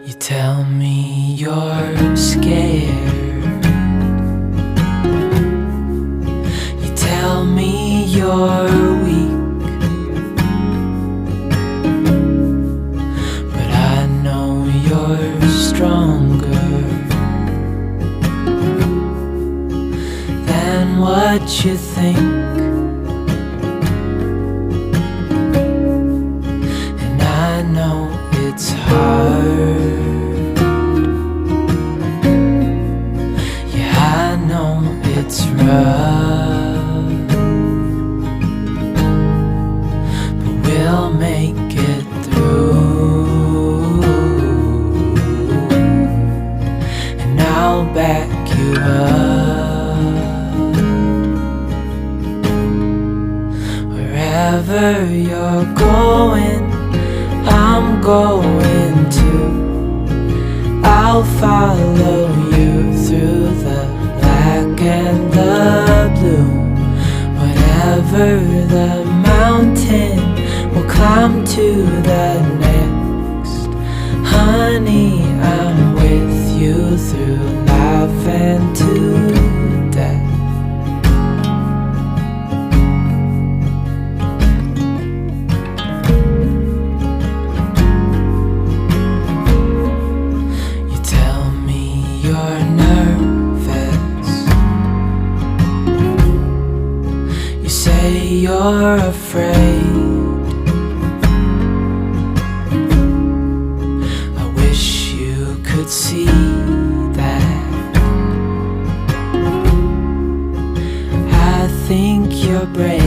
You tell me you're scared. You tell me you're weak, but I know you're stronger than what you think. And I know it's hard. Yeah, I know it's rough, but we'll make it through, and I'll back you up. Wherever you're going, I'm going to. I'll follow you through the black and the blue. Whatever the mountain, we'll climb to the next. Honey, I'm with you through life and to death. You're afraid. I wish you could see that. I think you're brave,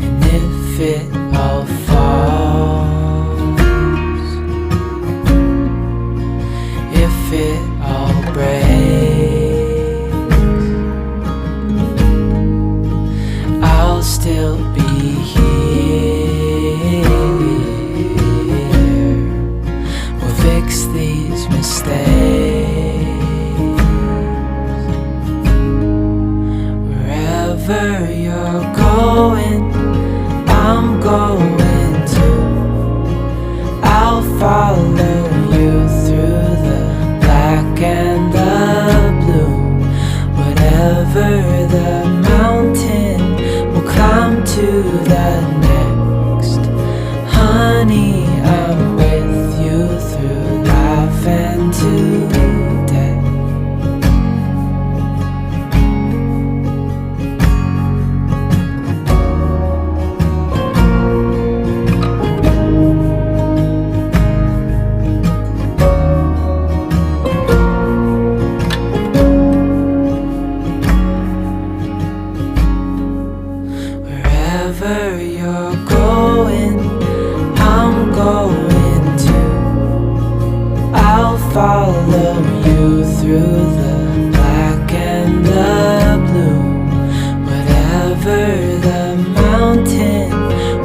and if it all falls, if it all breaks, still be here. We'll fix these mistakes. Wherever you're going, I'm going to. I'll follow you through the black and the blue. Whatever the mountain, climb to the next. Honey, I'm with you through life and to death. Wherever you're going, I'm going to. I'll follow you through the black and the blue. Whatever the mountain,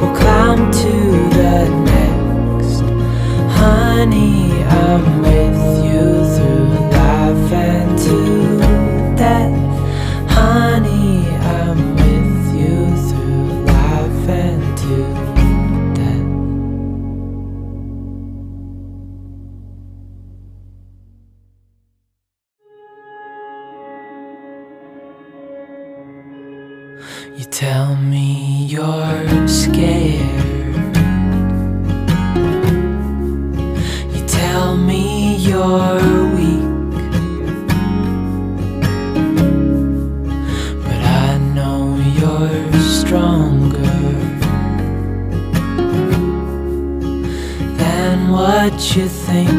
we'll climb to the next. Honey, I'm with you through life and to death. Honey, I'm with you through life and to death. You tell me you're scared. You tell me you're weak, but I know you're stronger than what you think.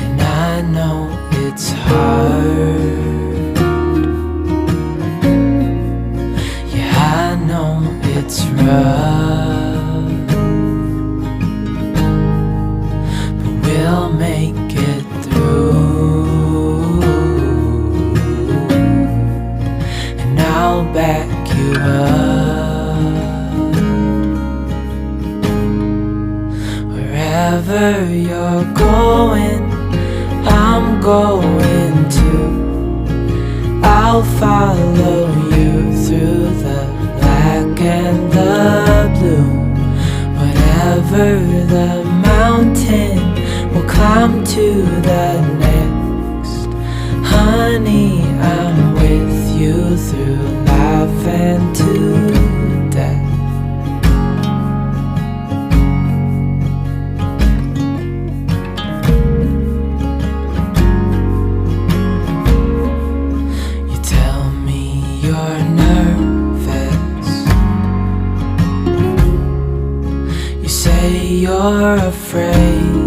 And I know it's hard. Yeah, I know it's rough, but we'll make it through, and I'll back you up. Wherever you're going, I'm going to. I'll follow you through the over the mountain, we'll climb to the next. Honey, I'm with you through life and to death. You tell me you're nervous, you say you're afraid.